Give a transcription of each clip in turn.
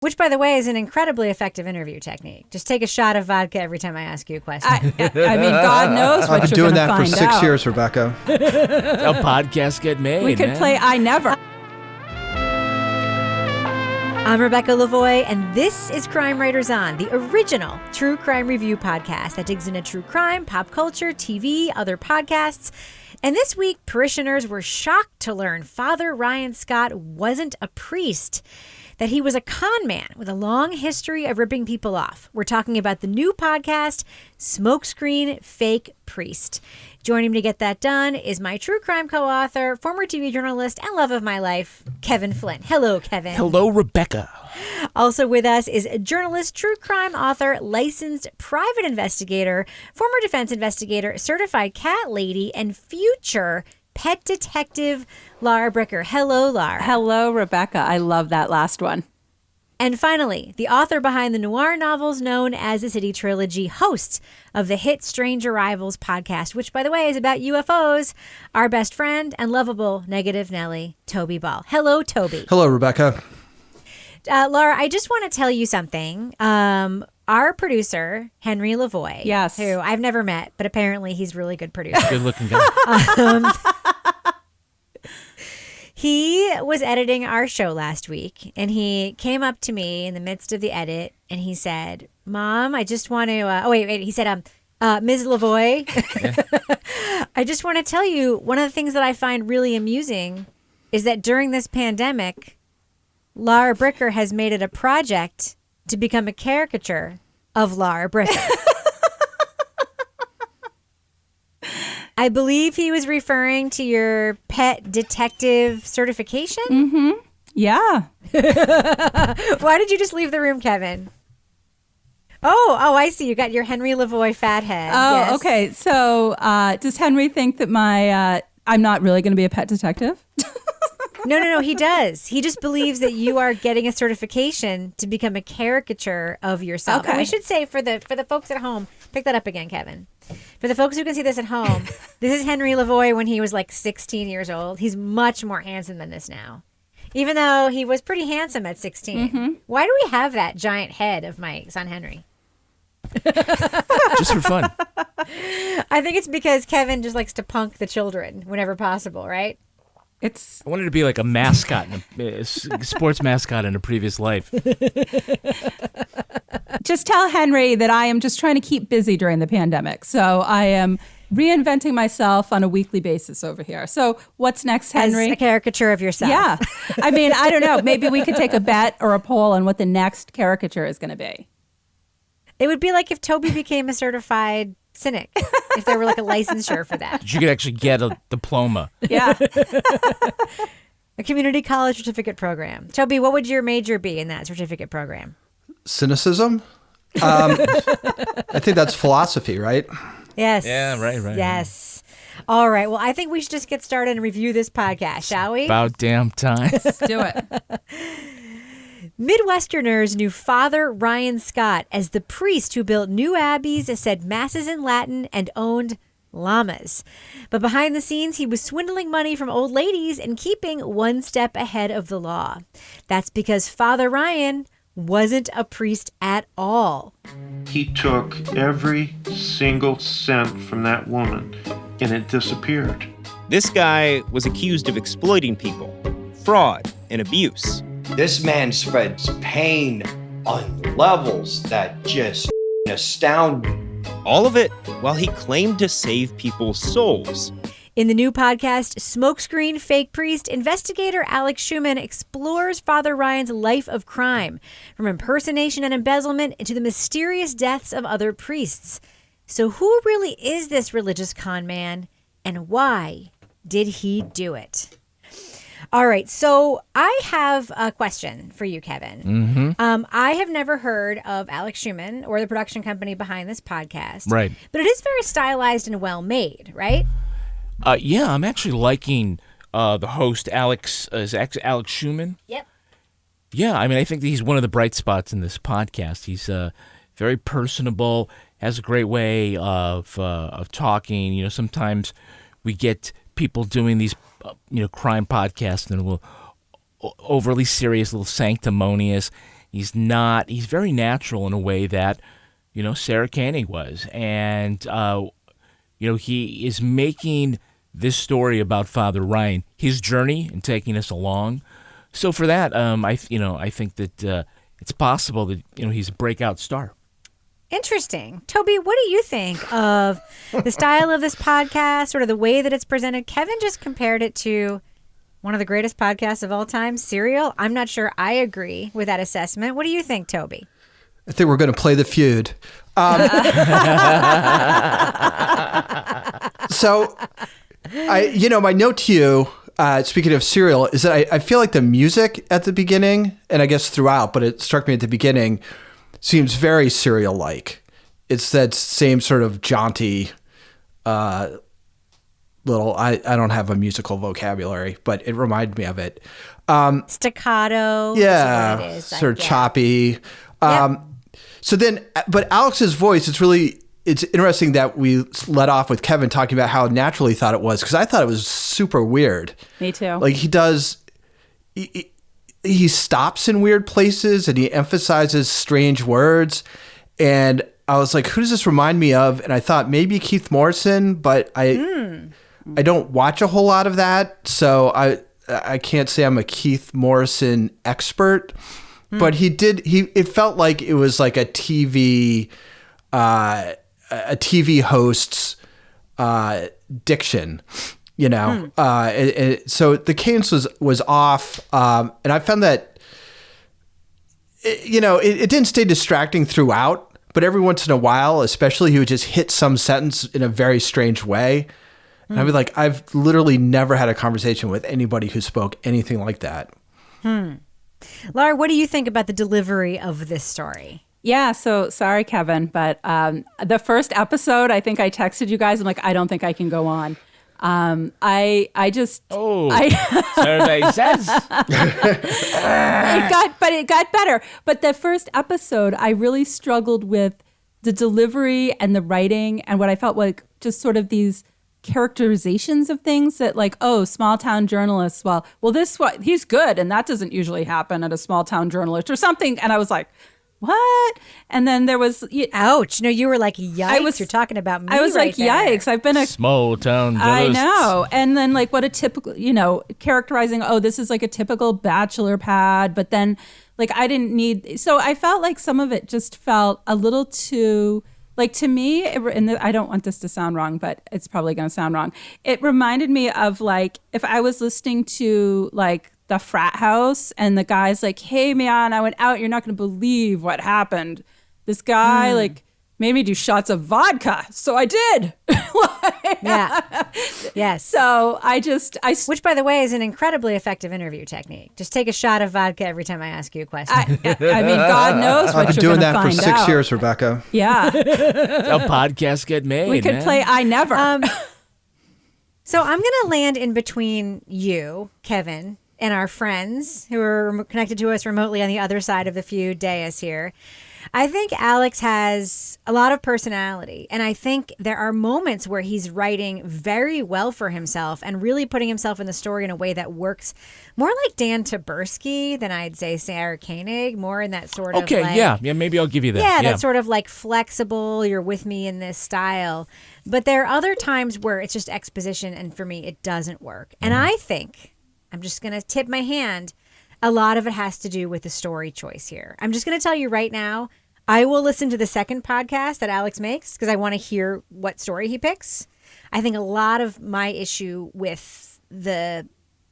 Which, by the way, is an incredibly effective interview technique. Just take a shot of vodka every time I ask you a question. I mean, God knows what I've been you're doing going to that for find 6 out. years, Rebecca. How podcasts get made, We could man. play I Never. I'm Rebecca Lavoie, and this is Crime Writers On, the original true crime review podcast that digs into true crime, pop culture, TV, other podcasts. And this week, parishioners were shocked to learn Father Ryan Scott wasn't a priest, that he was a con man with a long history of ripping people off. We're talking about the new podcast, Smokescreen Fake Priest. Joining me to get that done is my true crime co-author, former TV journalist, and love of my life, Kevin Flynn. Hello, Kevin. Hello, Rebecca. Also with us is a journalist, true crime author, licensed private investigator, former defense investigator, certified cat lady, and future pet detective, Lara Bricker. Hello, Lara. Hello, Rebecca. I love that last one. And finally, the author behind the noir novels known as the City Trilogy, host of the hit Strange Arrivals podcast, which, by the way, is about UFOs, our best friend and lovable Negative Nelly, Toby Ball. Hello, Toby. Hello, Rebecca. Laura, I just want to tell you something. Our producer, Henry Lavoie, Yes. who I've never met, but apparently he's a really good producer. Good looking guy. He was editing our show last week, and he came up to me in the midst of the edit, and he said, Mom, I just want to, he said, Ms. Lavoie, I just want to tell you, one of the things that I find really amusing is that during this pandemic, Lara Bricker has made it a project to become a caricature of Lara Bricker. I believe he was referring to your pet detective certification. Mm-hmm. Yeah. Why did you just leave the room, Kevin? Oh, I see. You got your Henry Lavoie fat head. Oh, Yes. okay. So does Henry think that I'm not really going to be a pet detective? No, he does. He just believes that you are getting a certification to become a caricature of yourself. Okay. And we should say for the folks at home, pick that up again, Kevin. For the folks who can see this at home, this is Henry Lavoie when he was like 16 years old. He's much more handsome than this now. Even though he was pretty handsome at 16. Mm-hmm. Why do we have that giant head of my son Henry? Just for fun. I think it's because Kevin just likes to punk the children whenever possible, right? I wanted to be like a mascot, a sports mascot in a previous life. Just tell Henry that I am just trying to keep busy during the pandemic. So I am reinventing myself on a weekly basis over here. So what's next, Henry? As a caricature of yourself. Yeah. I mean, I don't know. Maybe we could take a bet or a poll on what the next caricature is going to be. It would be like if Toby became a certified cynic, if there were like a licensure for that. You could actually get a diploma. Yeah. A community college certificate program. Toby, what would your major be in that certificate program? Cynicism? I think that's philosophy, right? Yes. Yeah, right. Yes. All right. Well, I think we should just get started and review this podcast, shall we? About damn time. Let's do it. Midwesterners knew Father Ryan Scott as the priest who built new abbeys, said masses in Latin, and owned llamas. But behind the scenes, he was swindling money from old ladies and keeping one step ahead of the law. That's because Father Ryan wasn't a priest at all. He took every single cent from that woman, and it disappeared. This guy was accused of exploiting people, fraud, and abuse. This man spreads pain on levels that just astound me. All of it while he claimed to save people's souls. In the new podcast, Smokescreen Fake Priest, investigator Alex Schuman explores Father Ryan's life of crime, from impersonation and embezzlement into the mysterious deaths of other priests. So who really is this religious con man, and why did he do it? All right, so I have a question for you, Kevin. Mm-hmm. I have never heard of Alex Schuman or the production company behind this podcast. Right. But it is very stylized and well made, right? Yeah, I'm actually liking the host, Alex Schuman. Yep. Yeah, I mean, I think that he's one of the bright spots in this podcast. He's very personable, has a great way of talking. You know, sometimes we get people doing these, crime podcasts and a little overly serious, a little sanctimonious. He's not. He's very natural in a way that, Sarah Koenig was, and he is making this story about Father Ryan, his journey, and taking us along. So for that, I think that it's possible that he's a breakout star. Interesting. Toby, what do you think of the style of this podcast, sort of the way that it's presented? Kevin just compared it to one of the greatest podcasts of all time, Serial. I'm not sure I agree with that assessment. What do you think, Toby? I think we're going to play the feud. So, my note to you, speaking of Serial, is that I feel like the music at the beginning, and I guess throughout, but it struck me at the beginning, seems very Serial-like. It's that same sort of jaunty little, I don't have a musical vocabulary, but it reminded me of it. Staccato. Yeah, Is what it is, sort of yeah. choppy. Yep. So then, but Alex's voice, it's interesting that we let off with Kevin talking about how natural he thought it was, because I thought it was super weird. Me too. Like he stops in weird places and he emphasizes strange words. And I was like, who does this remind me of? And I thought maybe Keith Morrison, but I don't watch a whole lot of that. So I can't say I'm a Keith Morrison expert. But it felt like it was like a TV host's diction, so the cadence was off. And I found that, it didn't stay distracting throughout, but every once in a while, especially, he would just hit some sentence in a very strange way. And I'd be like, I've literally never had a conversation with anybody who spoke anything like that. Laura, what do you think about the delivery of this story? Yeah, so sorry, Kevin, but the first episode, I think I texted you guys. I'm like, I don't think I can go on. I just Survey says it got better. But the first episode, I really struggled with the delivery and the writing, and what I felt like just sort of these characterizations of things that, like, small town journalists. Well, he's good, and that doesn't usually happen at a small town journalist or something. And I was like, what? And then there was, ouch! No, you were like, yikes! You're talking about me. I was like, there. yikes! I've been a small town I journalists. know. And then, like, what a typical, characterizing, this is like a typical bachelor pad. But then, like, I didn't need, so I felt like some of it just felt a little too, like, to me, and I don't want this to sound wrong, but it's probably going to sound wrong. It reminded me of, like, if I was listening to, like, the Frat House and the guy's like, hey, man, I went out. You're not going to believe what happened. This guy, like, made me do shots of vodka. So I did. Yeah. Yes. So which, by the way, is an incredibly effective interview technique. Just take a shot of vodka every time I ask you a question. I mean, God knows what I've been you're doing going to that for find 6 out. years, Rebecca. Yeah. A podcast get made. We could man. play I Never. So I'm going to land in between you, Kevin, and our friends who are connected to us remotely on the other side of the feud dais here. I think Alex has a lot of personality, and I think there are moments where he's writing very well for himself and really putting himself in the story in a way that works more like Dan Taberski than I'd say Sarah Koenig, more in that sort of Okay, like, yeah, maybe I'll give you that. Yeah, that sort of like flexible, you're with me in this style. But there are other times where it's just exposition, and for me, it doesn't work. And I think, I'm just going to tip my hand, a lot of it has to do with the story choice here. I'm just going to tell you right now, I will listen to the second podcast that Alex makes because I want to hear what story he picks. I think a lot of my issue with the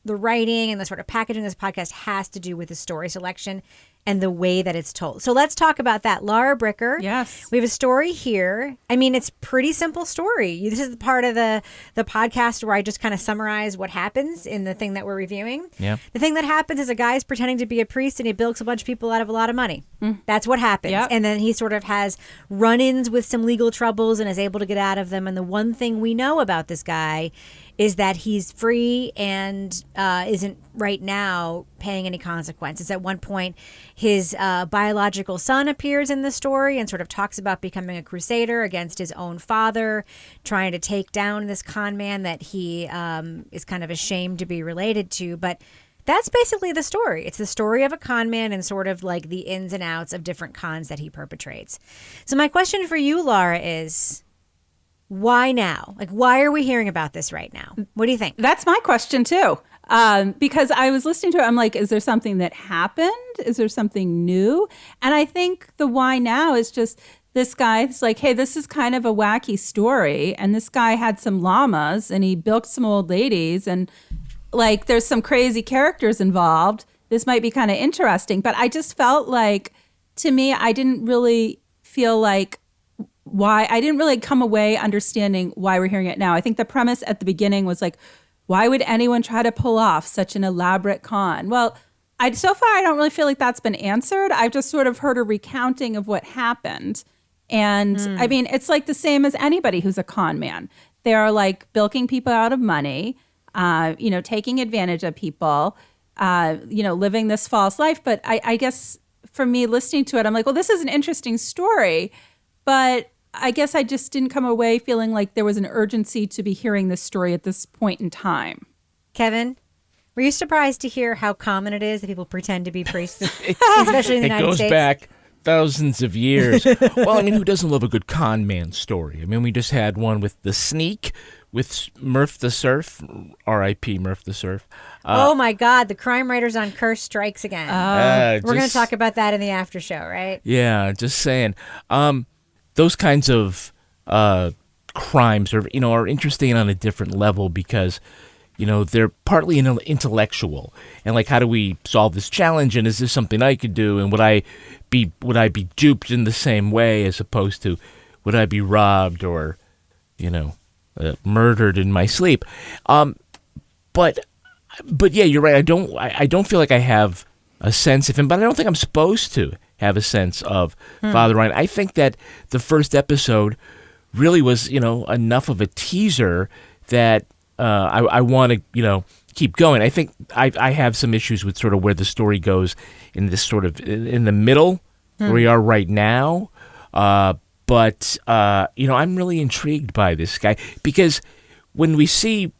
writing and the sort of packaging of this podcast has to do with the story selection and the way that it's told. So let's talk about that. Laura Bricker. Yes. We have a story here. I mean, it's pretty simple story. This is the part of the podcast where I just kind of summarize what happens in the thing that we're reviewing. Yeah. The thing that happens is a guy's pretending to be a priest and he bilks a bunch of people out of a lot of money. That's what happens. Yep. And then he sort of has run-ins with some legal troubles and is able to get out of them. And the one thing we know about this guy is that he's free and isn't right now paying any consequences. At one point, his biological son appears in the story and sort of talks about becoming a crusader against his own father, trying to take down this con man that he is kind of ashamed to be related to. But that's basically the story. It's the story of a con man and sort of like the ins and outs of different cons that he perpetrates. So my question for you, Laura, is why now? Like, why are we hearing about this right now? What do you think? That's my question too. Because I was listening to it, I'm like, is there something that happened? Is there something new? And I think the why now is just this guy's like, hey, this is kind of a wacky story. And this guy had some llamas and he bilked some old ladies and like there's some crazy characters involved. This might be kind of interesting. But I just felt like, to me, I didn't really feel like I didn't really come away understanding why we're hearing it now. I think the premise at the beginning was like, why would anyone try to pull off such an elaborate con? Well, so far, I don't really feel like that's been answered. I've just sort of heard a recounting of what happened. And I mean, it's like the same as anybody who's a con man. They are like bilking people out of money, taking advantage of people, living this false life. But I guess for me, listening to it, I'm like, well, this is an interesting story. But I guess I just didn't come away feeling like there was an urgency to be hearing this story at this point in time. Kevin, were you surprised to hear how common it is that people pretend to be priests, especially in the United States? It goes back thousands of years. Well, I mean, who doesn't love a good con man story? I mean, we just had one with The Sneak, with Murph the Surf, R.I.P. Murph the Surf. Oh my God, the crime writers on Curse strikes again. We're going to talk about that in the after show, right? Yeah, just saying. Those kinds of crimes are interesting on a different level because they're partly intellectual, and like, how do we solve this challenge? And is this something I could do? And would I be duped in the same way, as opposed to would I be robbed or murdered in my sleep? But yeah, you're right. I don't feel like I have a sense of him, but I don't think I'm supposed to have a sense of Father Ryan. I think that the first episode really was enough of a teaser that I want to keep going. I think I have some issues with sort of where the story goes in this sort of in the middle where we are right now. But I'm really intrigued by this guy because when we see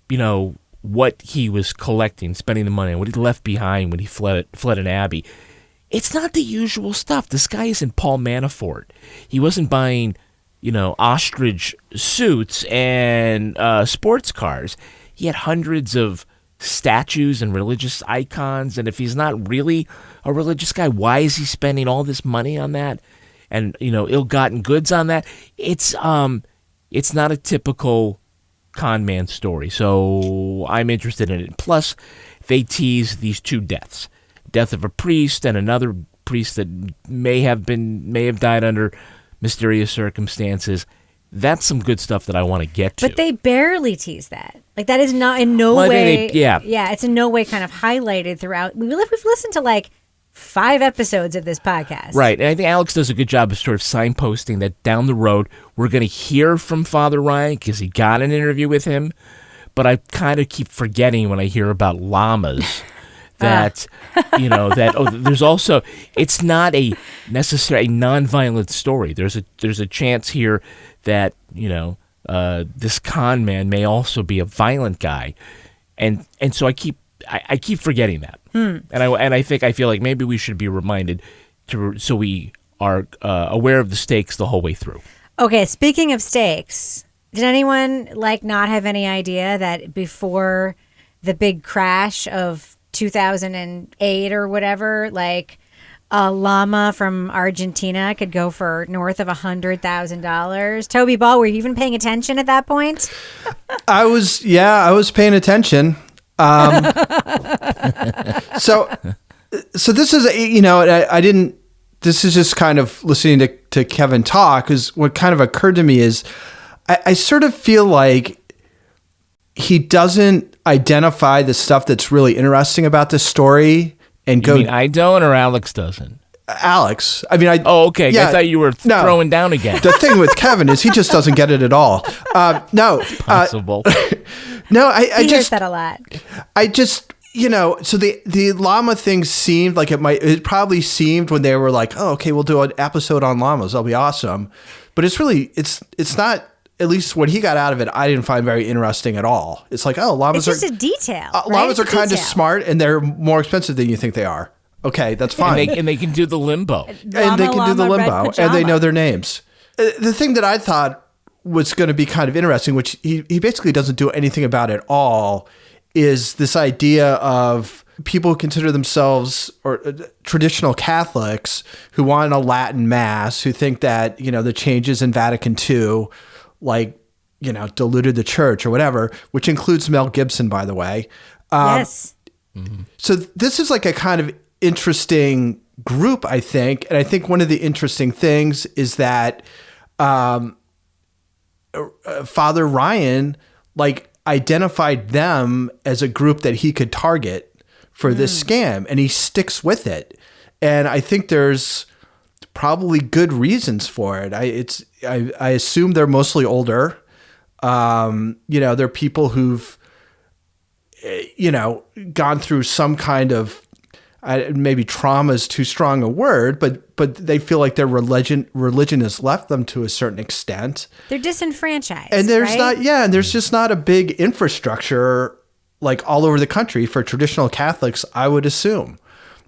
what he was collecting, spending the money, what he left behind when he fled an abbey, it's not the usual stuff. This guy isn't Paul Manafort. He wasn't buying ostrich suits and sports cars. He had hundreds of statues and religious icons, and if he's not really a religious guy, why is he spending all this money on that and ill-gotten goods on that? It's not a typical con man story, so I'm interested in it. Plus, they tease these two deaths: death of a priest and another priest that may have died under mysterious circumstances. That's some good stuff that I want to get to. But they barely tease that. Like, that is not in no way. Yeah, it's in no way kind of highlighted throughout. We've listened to like 5 episodes of this podcast. Right. And I think Alex does a good job of sort of signposting that down the road we're going to hear from Father Ryan because he got an interview with him. But I kind of keep forgetting when I hear about llamas that, there's also, it's not a necessary nonviolent story. There's a chance here that, this con man may also be a violent guy. And so I keep forgetting that. And I feel like maybe we should be reminded so we are aware of the stakes the whole way through. Okay, speaking of stakes, did anyone not have any idea that before the big crash of 2008 or whatever, a llama from Argentina could go for north of $100,000? Toby Ball, were you even paying attention at that point? I was paying attention. So this is, I didn't, this is just kind of listening to Kevin talk, because what kind of occurred to me is I sort of feel like he doesn't identify the stuff that's really interesting about this story and You mean I don't, or Alex doesn't? Alex. I mean, Oh, okay. Yeah, I thought you were throwing down again. The thing with Kevin is he just doesn't get it at all. No. Possible. No, I He just hears that a lot. I just, so the llama thing seemed like it probably seemed when they were like, oh, okay, we'll do an episode on llamas. That'll be awesome. But it's really, it's not at least what he got out of it, I didn't find very interesting at all. It's like, oh, llamas It's just a detail. Right? llamas It's are a kind of detail. smart and they're more expensive than you think they are. Okay, that's fine. And they can do the limbo. And they can do the llama, red limbo, and pajama. they know their names. The thing that I thought was going to be kind of interesting, which he basically doesn't do anything about at all, is this idea of people who consider themselves or traditional Catholics who want a Latin mass, who think that, you know, the changes in Vatican II, like, you know, diluted the church or whatever, which includes Mel Gibson, by the way. Yes. So this is like a kind of interesting group, I think. And I think one of the interesting things is that Father Ryan, like, identified them as a group that he could target for this scam, and he sticks with it. And I think there's probably good reasons for it. I assume they're mostly older. You know, they're people who've, you know, gone through some kind of, maybe trauma is too strong a word, but they feel like their religion has left them to a certain extent. They're disenfranchised. And there's right? and there's just not a big infrastructure like all over the country for traditional Catholics, I would assume.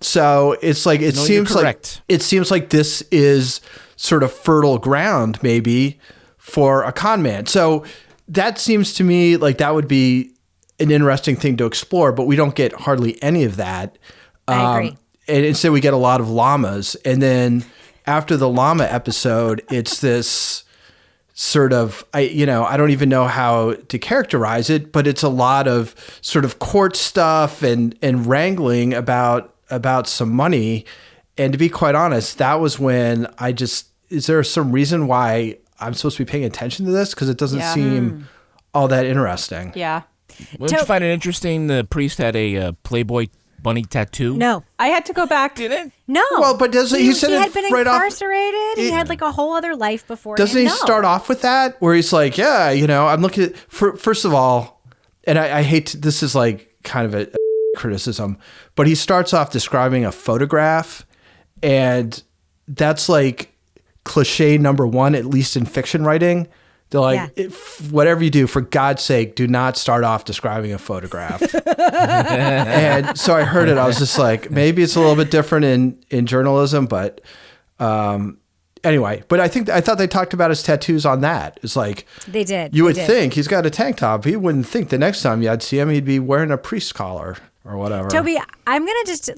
So it's like, it seems like this is sort of fertile ground maybe for a con man. So that seems to me like that would be an interesting thing to explore, but we don't get hardly any of that. I agree. And instead we get a lot of llamas. And then after the llama episode, it's this sort of, I don't even know how to characterize it, but it's a lot of sort of court stuff and wrangling about some money. And to be quite honest, that was when is there some reason why I'm supposed to be paying attention to this? Because it doesn't seem all that interesting. Yeah. Wouldn't you find it interesting the priest had a Playboy bunny tattoo? No. I had to go back. Did it? No. Well, but he said he it had been right off- incarcerated. He had like a whole other life before. Doesn't he start off with that where he's like, yeah, you know, I'm looking at, first of all, and I hate this is like kind of a criticism, but he starts off describing a photograph, and that's like cliche number one, at least in fiction writing. They're like, whatever you do, for God's sake, do not start off describing a photograph. And so I heard it. I was just like, maybe it's a little bit different in journalism, but anyway. But I thought they talked about his tattoos on that. It's like They did. You would think he's got a tank top. He wouldn't think the next time you'd see him, he'd be wearing a priest collar or whatever. Toby, I'm gonna just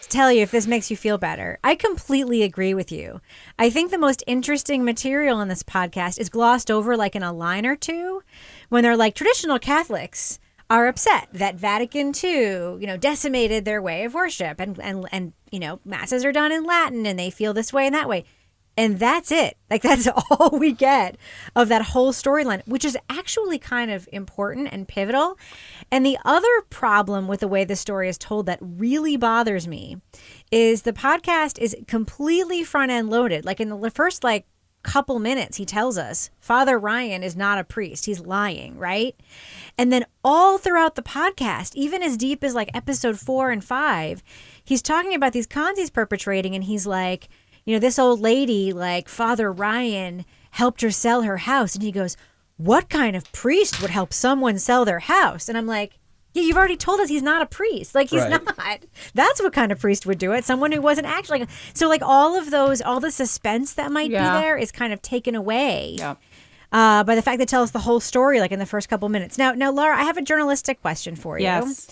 tell you if this makes you feel better. I completely agree with you. I think the most interesting material in this podcast is glossed over like in a line or two when they're like, traditional Catholics are upset that Vatican II, decimated their way of worship and masses are done in Latin and they feel this way and that way. And that's it. Like, that's all we get of that whole storyline, which is actually kind of important and pivotal. And the other problem with the way the story is told that really bothers me is the podcast is completely front end loaded. Like in the first couple minutes, he tells us Father Ryan is not a priest. He's lying, right? And then all throughout the podcast, even as deep as episode 4 and 5, he's talking about these cons he's perpetrating. And he's like, this old lady, Father Ryan, helped her sell her house. And he goes, what kind of priest would help someone sell their house? And I'm like, yeah, you've already told us he's not a priest. He's Right. not. That's what kind of priest would do it. Someone who wasn't actually. So all of those, all the suspense that might be there is kind of taken away by the fact they tell us the whole story in the first couple minutes. Now, Laura, I have a journalistic question for you. Yes.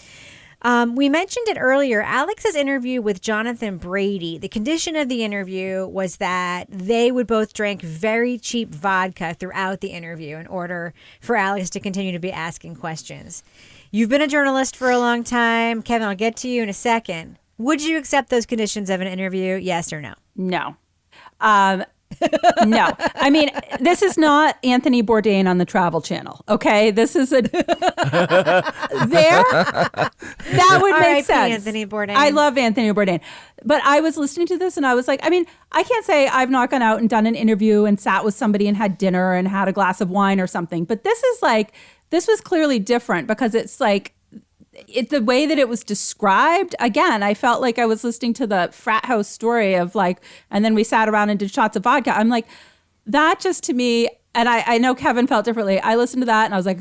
We mentioned it earlier. Alex's interview with Jonathan Brady, the condition of the interview was that they would both drink very cheap vodka throughout the interview in order for Alex to continue to be asking questions. You've been a journalist for a long time. Kevin, I'll get to you in a second. Would you accept those conditions of an interview? Yes or no? No. No. I mean, this is not Anthony Bourdain on the Travel Channel, okay? This is that would make R.I.P. sense. Anthony Bourdain. I love Anthony Bourdain. But I was listening to this and I was like, I mean, I can't say I've not gone out and done an interview and sat with somebody and had dinner and had a glass of wine or something. But this was clearly different because it's the way that it was described, again, I felt like I was listening to the frat house story of and then we sat around and did shots of vodka. I'm like, that just to me, And I know Kevin felt differently. I listened to that and I was like,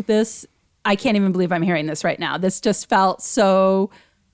I can't even believe I'm hearing this right now. This just felt so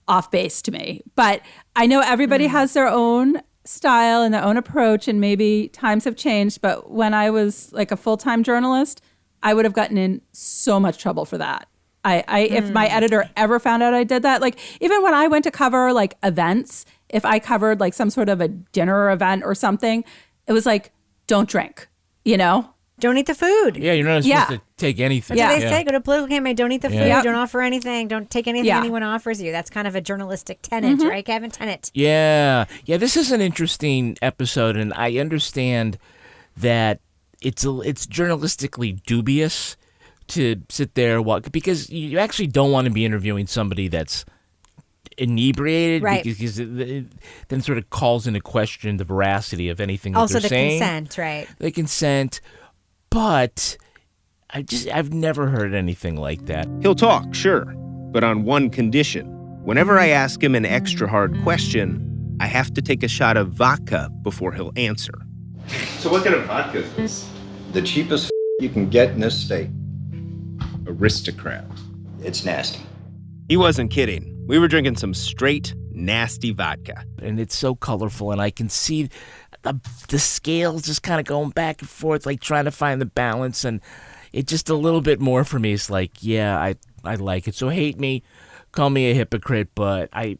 off base to me. But I know everybody has their own style and their own approach, and maybe times have changed. But when I was like a full-time journalist, I would have gotten in so much trouble for that. If my editor ever found out I did that, like even when I went to cover like events, if I covered like some sort of a dinner event or something, it was like, don't drink, you know? Don't eat the food. Yeah, you're not supposed to take anything. That's what they say. Go to political campaign. Don't eat the food. Yeah. Don't offer anything. Don't take anything anyone offers you. That's kind of a journalistic tenet, right, Kevin? Tenet. Yeah. This is an interesting episode, and I understand that it's journalistically dubious to sit there because you actually don't want to be interviewing somebody that's inebriated, right? Because it then sort of calls into question the veracity of anything that also they're saying. Also the consent, right? The consent. But I've never heard anything like that. He'll talk, sure, but on one condition. Whenever I ask him an extra hard question, I have to take a shot of vodka before he'll answer. So what kind of vodka is this? The cheapest you can get in this state. Aristocrat. It's nasty. He wasn't kidding. We were drinking some straight, nasty vodka. And it's so colorful, and I can see the scales just kind of going back and forth, like trying to find the balance, and it just a little bit more for me. It's like, yeah, I like it. So hate me, call me a hypocrite, but I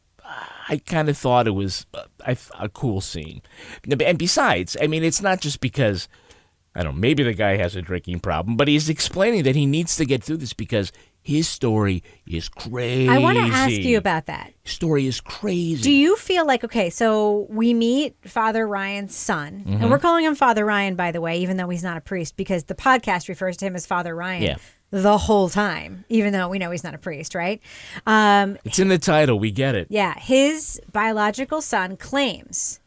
kind of thought it was a cool scene. And besides, I mean, it's not just because, I don't know, maybe the guy has a drinking problem, but he's explaining that he needs to get through this because his story is crazy. I want to ask you about that. His story is crazy. Do you feel like, okay, so we meet Father Ryan's son, and we're calling him Father Ryan, by the way, even though he's not a priest, because the podcast refers to him as Father Ryan the whole time, even though we know he's not a priest, right? It's in the title. We get it. Yeah. His biological son claims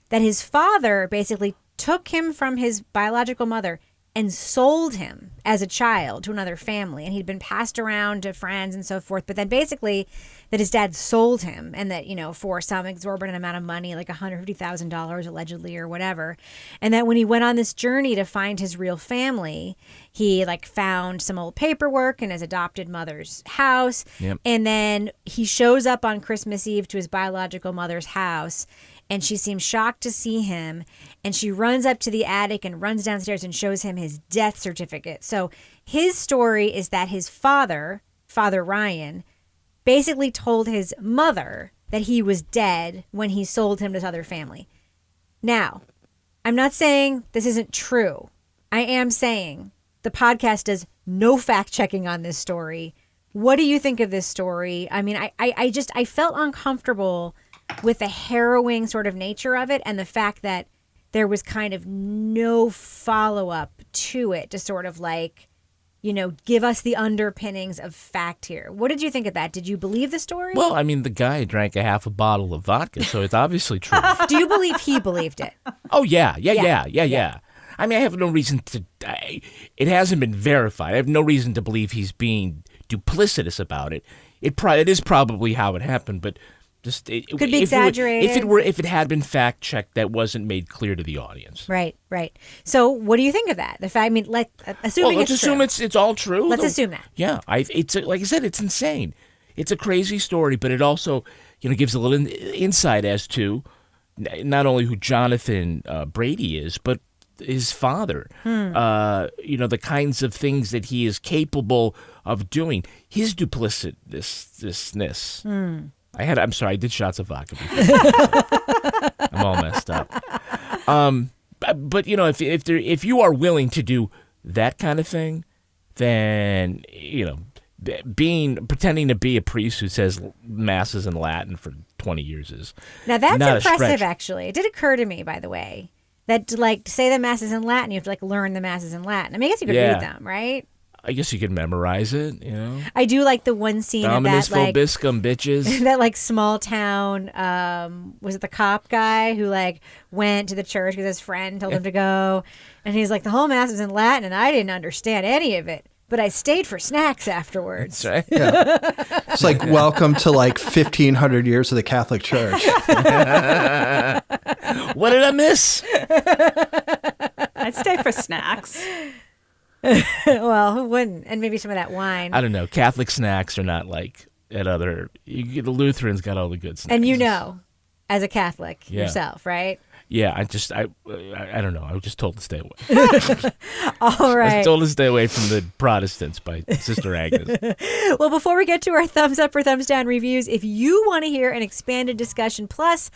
that his father basically took him from his biological mother and sold him as a child to another family. And he'd been passed around to friends and so forth. But then basically that his dad sold him, and that, you know, for some exorbitant amount of money, like $150,000 allegedly or whatever. And that when he went on this journey to find his real family, he like found some old paperwork in his adopted mother's house. Yep. And then he shows up on Christmas Eve to his biological mother's house, and she seems shocked to see him, and she runs up to the attic and runs downstairs and shows him his death certificate. So his story is that his father, Father Ryan, basically told his mother that he was dead when he sold him to this other family. Now, I'm not saying this isn't true. I am saying the podcast does no fact-checking on this story. What do you think of this story? I mean, I felt uncomfortable with the harrowing sort of nature of it, and the fact that there was kind of no follow-up to it to sort of like, you know, give us the underpinnings of fact here. What did you think of that? Did you believe the story? Well, I mean, the guy drank a half a bottle of vodka, so it's obviously true. Do you believe he believed it? Oh, yeah. I mean, I have no reason to... it hasn't been verified. I have no reason to believe he's being duplicitous about it. It is probably how it happened, but... Just could be exaggerated. If it had been fact checked, that wasn't made clear to the audience. Right. So, what do you think of that? The fact, I mean, assuming let's assume it's all true. Let's assume that. Yeah, it's like I said, it's insane. It's a crazy story, but it also, you know, gives a little insight as to not only who Jonathan Brady is, but his father. You know, the kinds of things that he is capable of doing. His duplicitousness. I'm sorry, I did shots of vodka before. I'm all messed up. But you know, if you are willing to do that kind of thing, then, you know, pretending to be a priest who says masses in Latin for 20 years is now that's not impressive. Actually, it did occur to me, by the way, that to like say the masses in Latin, you have to like learn the masses in Latin. I mean, I guess you could read them, right? I guess you could memorize it, you know. I do like the one scene Dominus of that, like vobiscum, bitches. That like small town. Was it the cop guy who like went to the church because his friend told him to go, and he's like, the whole mass was in Latin, and I didn't understand any of it, but I stayed for snacks afterwards. That's right. Yeah. It's like welcome to like 1,500 years of the Catholic Church. What did I miss? I'd stay for snacks. Well, who wouldn't? And maybe some of that wine. I don't know. Catholic snacks are not like at other. The Lutherans got all the good snacks. And you know, as a Catholic Yeah. yourself, right? Yeah, I don't know. I was just told to stay away. All I right. was told to stay away from the Protestants by Sister Agnes. Well, before we get to our thumbs up or thumbs down reviews, if you want to hear an expanded discussion plus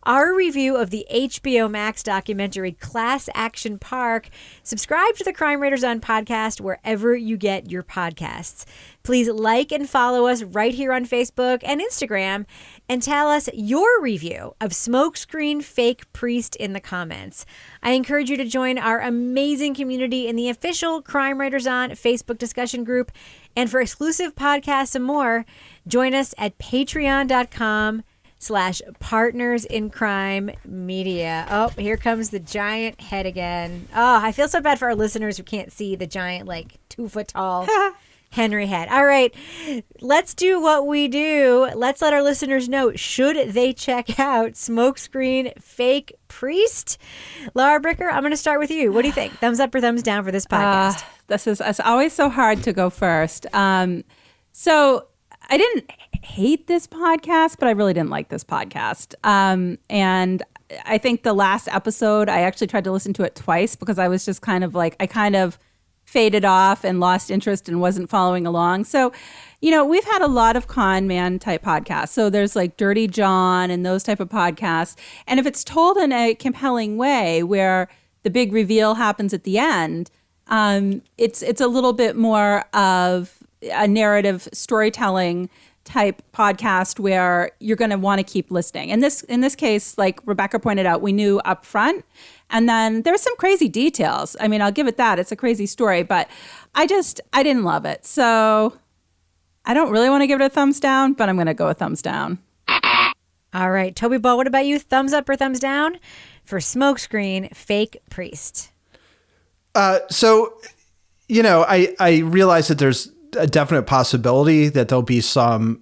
our review of the HBO Max documentary Class Action Park, subscribe to the Crime Writers On podcast wherever you get your podcasts. Please like and follow us right here on Facebook and Instagram, and tell us your review of Smokescreen Fake Priest in the comments. I encourage you to join our amazing community in the official Crime Writers On Facebook discussion group. And for exclusive podcasts and more, join us at patreon.com/partners in crime media. Oh, here comes the giant head again. Oh, I feel so bad for our listeners who can't see the giant, 2-foot tall Henry head. All right, let's do what we do. Let's let our listeners know, should they check out Smokescreen Fake Priest? Laura Bricker, I'm going to start with you. What do you think? Thumbs up or thumbs down for this podcast? It's always so hard to go first. So I didn't hate this podcast, but I really didn't like this podcast. And I think the last episode, I actually tried to listen to it twice because I was just kind of faded off and lost interest and wasn't following along. So, we've had a lot of con man type podcasts. So there's Dirty John and those type of podcasts. And if it's told in a compelling way where the big reveal happens at the end, it's a little bit more of a narrative storytelling type podcast where you're going to want to keep listening. And in this case, like Rebecca pointed out, we knew up front, and then there's some crazy details. I mean, I'll give it that. It's a crazy story, but I didn't love it. So I don't really want to give it a thumbs down, but I'm going to go a thumbs down. All right, Toby Ball, what about you? Thumbs up or thumbs down for Smokescreen Fake Priest? So, I realize that there's a definite possibility that there'll be some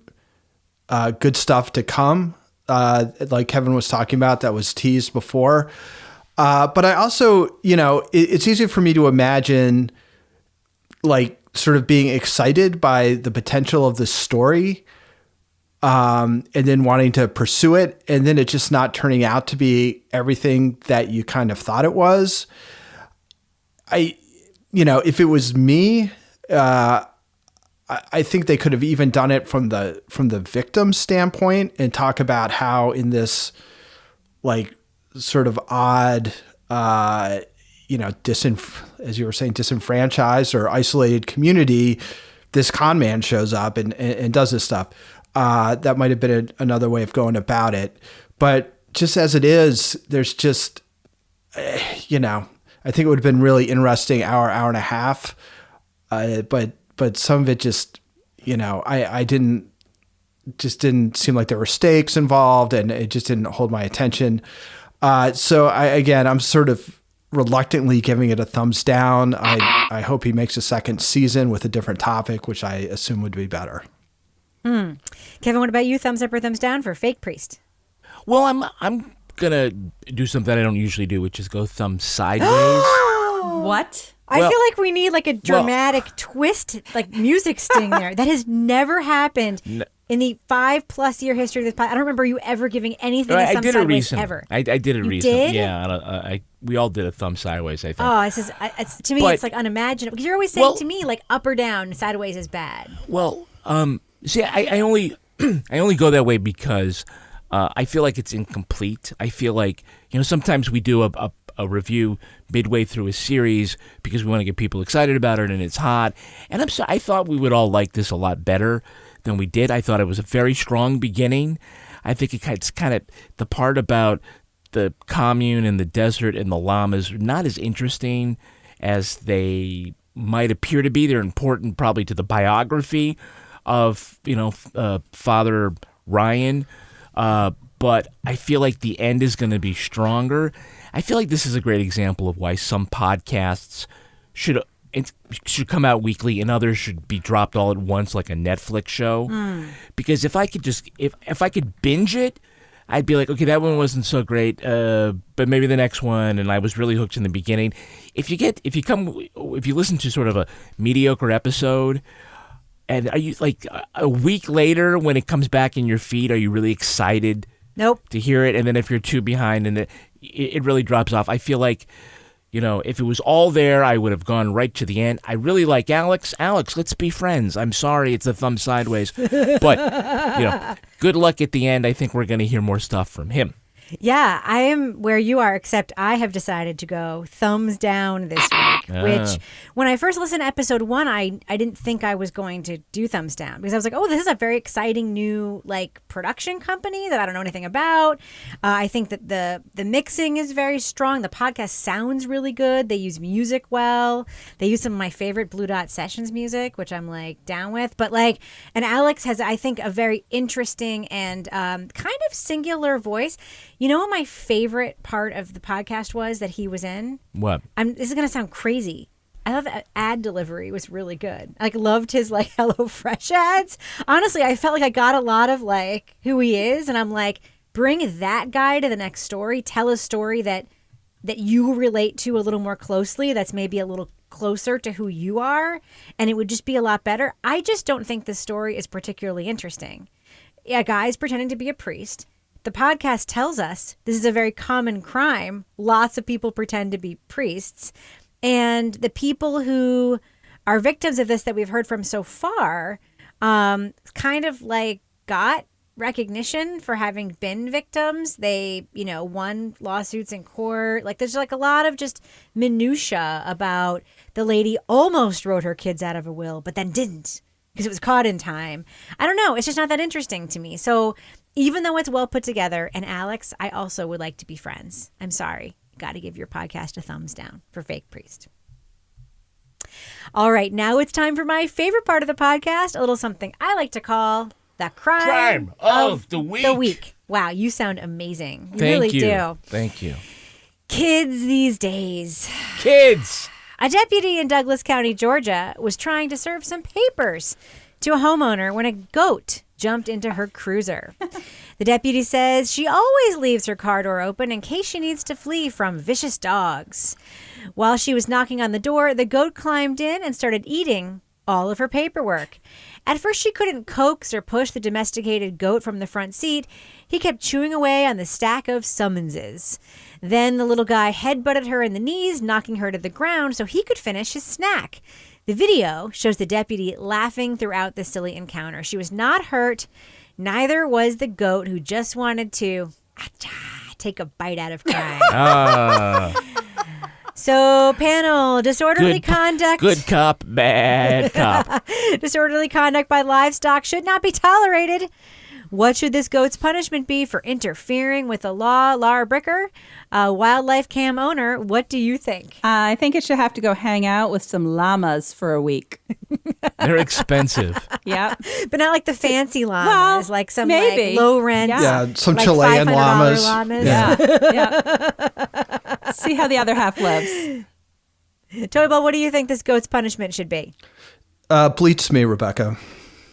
good stuff to come, like Kevin was talking about, that was teased before. But I also, it's easy for me to imagine sort of being excited by the potential of the story, and then wanting to pursue it, and then it just not turning out to be everything that you kind of thought it was. If it was me, I think they could have even done it from the victim standpoint and talk about how in this sort of odd, as you were saying, disenfranchised or isolated community, this con man shows up and does this stuff. That might have been another way of going about it. But just as it is, there's just, I think it would have been really interesting hour and a half. But some of it just, I didn't seem like there were stakes involved, and it just didn't hold my attention. So I'm sort of reluctantly giving it a thumbs down. I hope he makes a second season with a different topic, which I assume would be better. Kevin, what about you? Thumbs up or thumbs down for Fake Priest? Well, I'm gonna do something I don't usually do, which is go thumbs sideways. What? I feel like we need a dramatic twist, music sting there. That has never happened in the 5+ year history of this podcast. I don't remember you ever giving anything a thumb sideways ever. I did it You recently. did? Yeah, we all did a thumb sideways, I think. Oh, to me, it's unimaginable. Because you're always saying to me, up or down, sideways is bad. Well, see, I only go that way because I feel like it's incomplete. I feel like, sometimes we do a review midway through a series because we want to get people excited about it and it's hot. And I thought we would all like this a lot better than we did. I thought it was a very strong beginning. I think it's kind of the part about the commune and the desert and the llamas are not as interesting as they might appear to be. They're important probably to the biography of, Father Ryan. But I feel like the end is going to be stronger. I feel like this is a great example of why some podcasts should come out weekly and others should be dropped all at once like a Netflix show. Because if I could binge it, I'd be like, okay, that one wasn't so great, but maybe the next one, and I was really hooked in the beginning. If you listen to sort of a mediocre episode, and are you like a week later when it comes back in your feed, are you really excited? Nope. To hear it, and then if you're too behind, and it really drops off. I feel like, if it was all there, I would have gone right to the end. I really like Alex. Alex, let's be friends. I'm sorry, it's a thumb sideways, but good luck at the end. I think we're going to hear more stuff from him. Yeah, I am where you are, except I have decided to go thumbs down this week, which when I first listened to episode 1, I didn't think I was going to do thumbs down because I was like, oh, this is a very exciting new production company that I don't know anything about. I think that the mixing is very strong. The podcast sounds really good. They use music well. They use some of my favorite Blue Dot Sessions music, which I'm down with. But and Alex has, I think, a very interesting and kind of singular voice. You know what my favorite part of the podcast was that he was in? What? This is going to sound crazy. I thought the ad delivery was really good. I loved his HelloFresh ads. Honestly, I felt like I got a lot of who he is. And I'm bring that guy to the next story. Tell a story that you relate to a little more closely. That's maybe a little closer to who you are. And it would just be a lot better. I just don't think this story is particularly interesting. A guy's pretending to be a priest. The podcast tells us this is a very common crime. Lots of people pretend to be priests. And the people who are victims of this that we've heard from so far kind of got recognition for having been victims. They, won lawsuits in court. There's a lot of just minutia about the lady almost wrote her kids out of a will, but then didn't because it was caught in time. I don't know. It's just not that interesting to me. So even though it's well put together, and Alex, I also would like to be friends. I'm sorry. Got to give your podcast a thumbs down for Fake Priest. All right, now it's time for my favorite part of the podcast, a little something I like to call the crime of the week. Wow, you sound amazing. You Thank really you. do. Thank you. Kids these days. Kids! A deputy in Douglas County, Georgia, was trying to serve some papers to a homeowner when a goat jumped into her cruiser. The deputy says she always leaves her car door open in case she needs to flee from vicious dogs. While she was knocking on the door, the goat climbed in and started eating all of her paperwork. At first, she couldn't coax or push the domesticated goat from the front seat. He kept chewing away on the stack of summonses. Then the little guy headbutted her in the knees, knocking her to the ground so he could finish his snack. The video shows the deputy laughing throughout the silly encounter. She was not hurt. Neither was the goat, who just wanted to take a bite out of crime. So, panel, disorderly conduct. Good cop, bad cop. Disorderly conduct by livestock should not be tolerated. What should this goat's punishment be for interfering with the law? Laura Bricker, wildlife cam owner, what do you think? I think it should have to go hang out with some llamas for a week. They're expensive. Yeah. But not like the fancy llamas, Well, some maybe. low rent. Yeah, some like Chilean $500 llamas. Yeah. See how the other half lives. Toby Ball, what do you think this goat's punishment should be? Bleats me, Rebecca.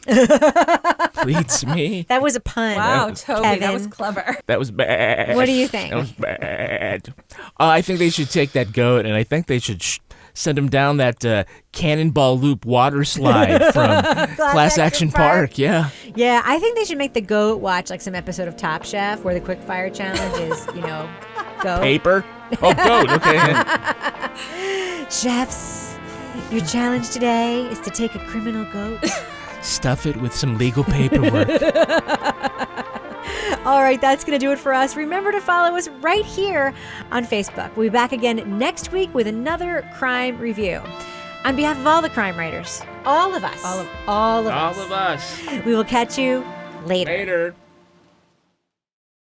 Bleats me. That was a pun. Wow, Toby, Kevin. that was clever. That was bad. What do you think? That was bad. I think they should take that goat, and I think they should send him down that Cannonball Loop water slide from Class Action Park. Yeah. Yeah, I think they should make the goat watch some episode of Top Chef where the quick fire challenge is, goat. Paper? Oh, goat. Okay. Chefs, your challenge today is to take a criminal goat. Stuff it with some legal paperwork. All right, that's going to do it for us. Remember to follow us right here on Facebook. We'll be back again next week with another crime review. On behalf of all the crime writers, all of us, All of us. we will catch you later. Later.